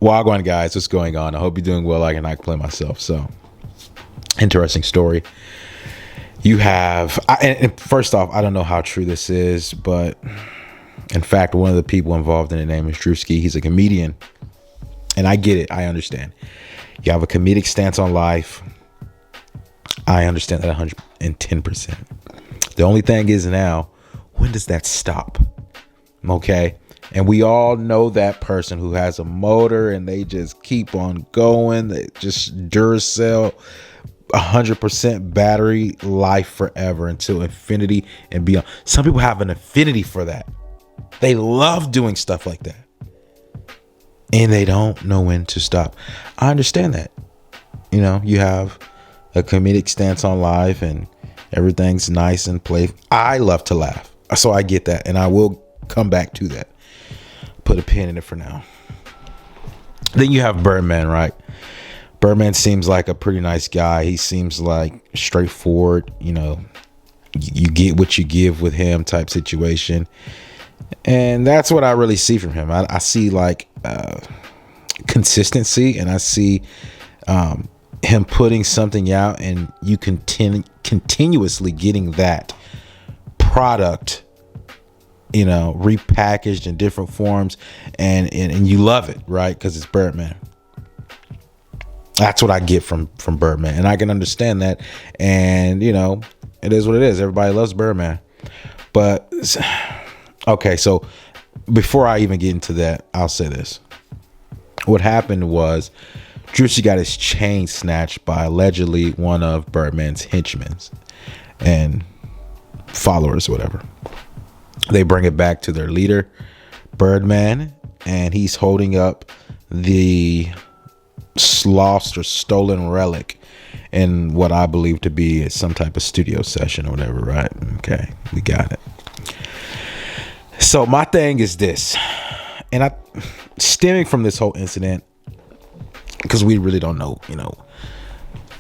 Wagwan guys, what's going on? I hope you're doing well. I can play myself. So, interesting story. You have, and first off, I don't know how true this is, but in fact, one of the people involved in the name is Druski. He's a comedian, and I get it. I understand. You have a comedic stance on life. I understand that 110%. The only thing is now, when does that stop? Okay. And we all know that person who has a motor and they just keep on going. They just Duracell, 100% battery life forever until infinity and beyond. Some people have an affinity for that. They love doing stuff like that. And they don't know when to stop. I understand that. You know, you have a comedic stance on life and everything's nice and playful. I love to laugh. So I get that. And I will come back to that. Put a pin in it for now. Then you have Birdman, right? Birdman seems like a pretty nice guy. He seems like straightforward, you know, you get what you give with him type situation. And that's what I really see from him. I see like consistency, and I see him putting something out and you continuously getting that product, you know, repackaged in different forms, and you love it, right? Because it's Birdman. That's what I get from Birdman, and I can understand that. And you know, it is what it is. Everybody loves Birdman, but okay. So before I even get into that, I'll say this: what happened was Druski got his chain snatched by allegedly one of Birdman's henchmen and followers, whatever. They bring it back to their leader, Birdman, and he's holding up the lost or stolen relic in what I believe to be some type of studio session or whatever, right? Okay, we got it. So my thing is this, and stemming from this whole incident, because we really don't know, you know,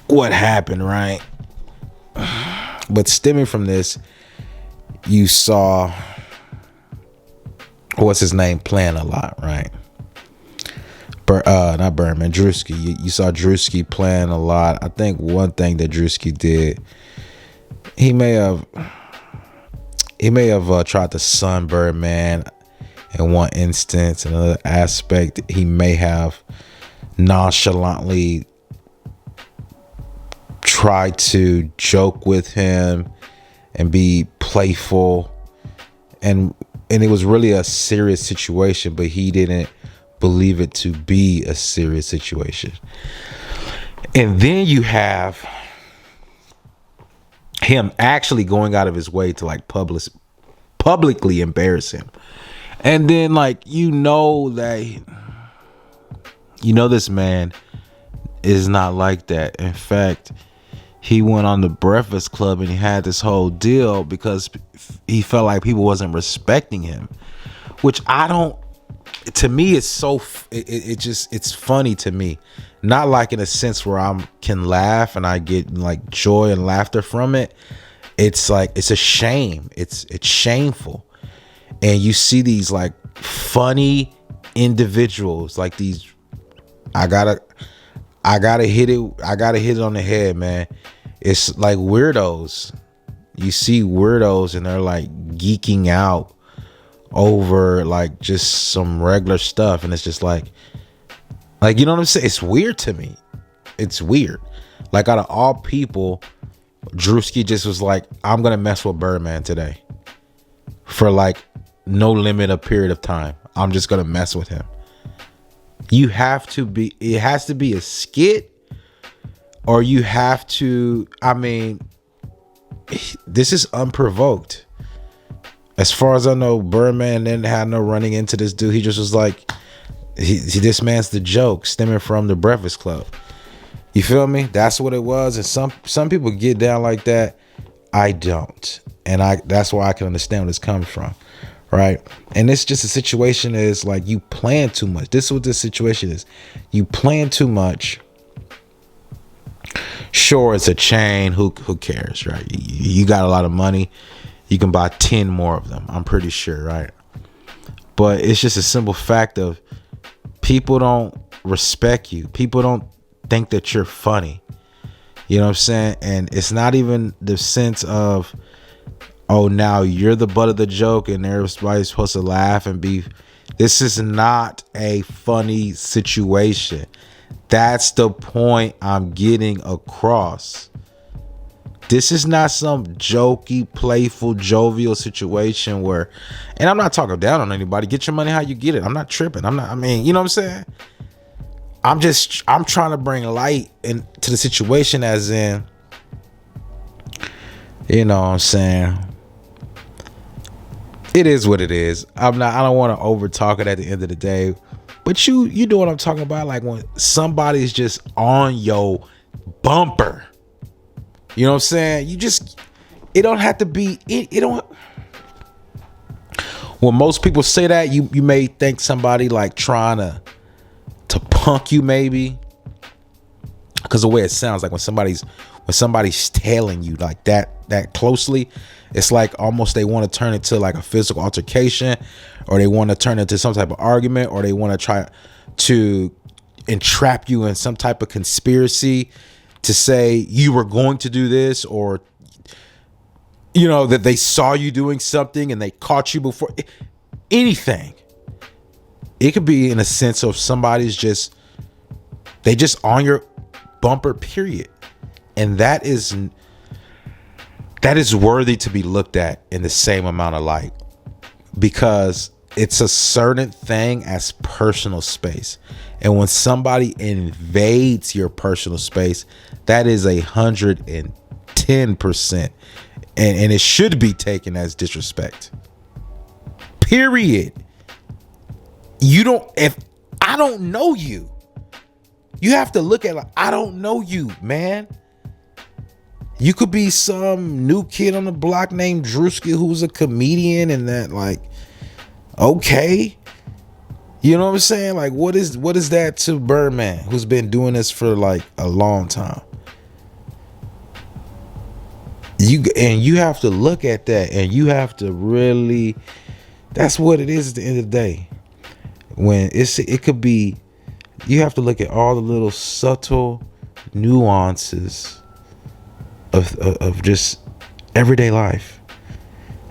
what happened, right? But stemming from this, you saw, what's his name, playing a lot, right? Not Birdman, Druski. You saw Druski playing a lot. I think one thing that Druski did, he may have tried to sun Birdman in one instance. Another aspect, he may have nonchalantly tried to joke with him and be playful, and it was really a serious situation, but he didn't believe it to be a serious situation. And then you have him actually going out of his way to like publicly embarrass him. And then like, you know this man is not like that. In fact, he went on the Breakfast Club and he had this whole deal because he felt like people wasn't respecting him, which to me, it's so, it's funny to me. Not like in a sense where I can laugh and I get like joy and laughter from it. It's like, it's a shame. It's shameful. And you see these like funny individuals, like these, I gotta hit it on the head, man. It's like weirdos. You see weirdos and they're like geeking out over like just some regular stuff, and it's just like you know what I'm saying? It's weird to me. It's weird. Like, out of all people, Druski just was like, I'm gonna mess with Birdman today for like no limit of period of time. I'm just gonna mess with him. It has to be a skit, or you have to, I mean, this is unprovoked. As far as I know, Birdman didn't have no running into this dude. He just was like, this man's the joke stemming from the Breakfast Club. You feel me? That's what it was. And some people get down like that. I don't. And that's why I can understand where this comes from. Right? And it's just a situation is like, you plan too much. This is what this situation is. You plan too much. Sure, it's a chain. Who cares, right? You got a lot of money. You can buy 10 more of them, I'm pretty sure, right? But it's just a simple fact of people don't respect you. People don't think that you're funny. You know what I'm saying? And it's not even the sense of, oh, now you're the butt of the joke and everybody's supposed to laugh and be. This is not a funny situation. That's the point I'm getting across. This is not some jokey, playful, jovial situation where, and I'm not talking down on anybody. Get your money how you get it. I'm not tripping. You know what I'm saying? I'm trying to bring light into the situation, as in, you know what I'm saying? It is what it is. I don't want to over talk it at the end of the day. But you know what I'm talking about? Like when somebody's just on your bumper. You know what I'm saying? It don't have to be, it don't. When most people say that, you may think somebody like trying to punk you, maybe. Because the way it sounds, like when somebody's tailing you like that closely, it's like almost they want to turn it to like a physical altercation, or they want to turn it to some type of argument, or they want to try to entrap you in some type of conspiracy to say you were going to do this, or you know that they saw you doing something and they caught you before. Anything. It could be in a sense of somebody's just on your bumper, period. And that is worthy to be looked at in the same amount of light, because it's a certain thing as personal space. And when somebody invades your personal space, that is 110%. And it should be taken as disrespect. Period. If I don't know you, you have to look at like, I don't know you, man. You could be some new kid on the block named Druski who's a comedian, and that like, okay. You know what I'm saying? Like, what is that to Birdman, who's been doing this for like a long time? You have to look at that, and you have to really, that's what it is at the end of the day. When it could be, you have to look at all the little subtle nuances of just everyday life,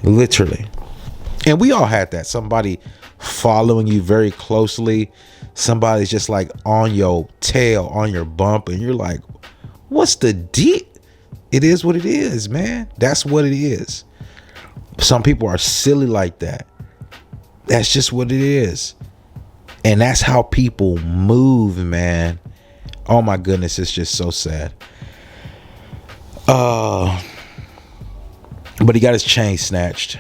literally. And we all had that. Somebody following you very closely, somebody's just like on your tail, on your bump, and you're like, what's the deal? It is what it is, man. That's what it is. Some people are silly like that. That's just what it is. And that's how people move, man. Oh my goodness, it's just so sad. But he got his chain snatched.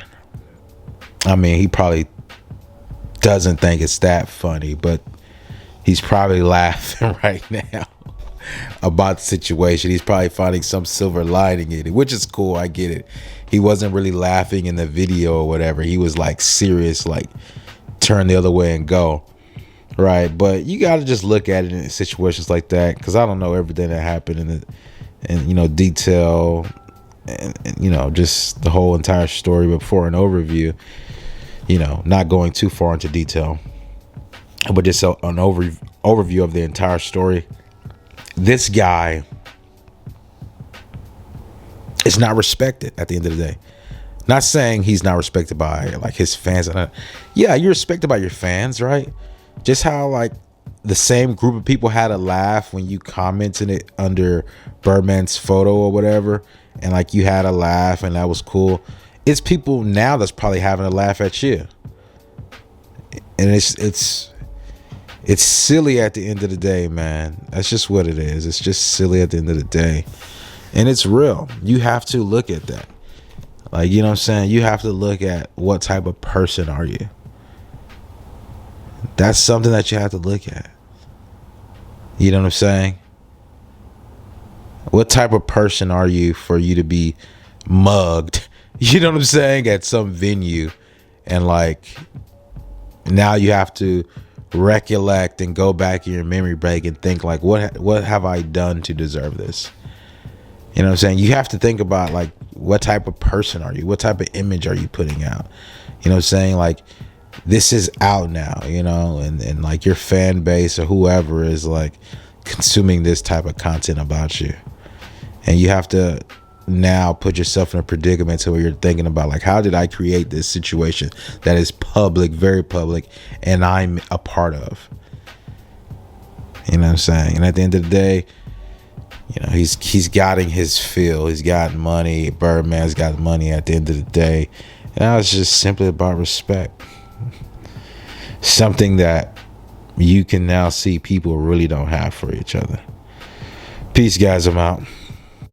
I mean, he probably doesn't think it's that funny, but he's probably laughing right now about the situation. He's probably finding some silver lining in it, which is cool. I get it. He wasn't really laughing in the video or whatever. He was like serious, like turn the other way and go. Right. But you got to just look at it in situations like that, because I don't know everything that happened in detail and just the whole entire story. But for an overview, not going too far into detail, but just an overview of the entire story. This guy is not respected at the end of the day. Not saying he's not respected by like his fans. Yeah, you're respected by your fans, right? Just how like the same group of people had a laugh when you commented it under Birdman's photo or whatever, and like you had a laugh and that was cool. It's people now that's probably having a laugh at you, and it's silly at the end of the day, man. That's just what it is. It's just silly at the end of the day, and it's real. You have to look at that. Like, you know what I'm saying? You have to look at what type of person are you. That's something that you have to look at. You know what I'm saying? What type of person are you for you to be mugged? You know what I'm saying? At some venue, and like now you have to recollect and go back in your memory bank and think like, what have I done to deserve this? You know what I'm saying? You have to think about like, what type of person are you? What type of image are you putting out? You know what I'm saying? Like, this is out now, you know, and like your fan base or whoever is like consuming this type of content about you. And you have to now put yourself in a predicament to where you're thinking about, like, how did I create this situation that is public, very public, and I'm a part of? You know what I'm saying? And at the end of the day, you know, he's gotten his fill. He's got money. Birdman's got money at the end of the day. And now it's just simply about respect. Something that you can now see people really don't have for each other. Peace, guys. I'm out.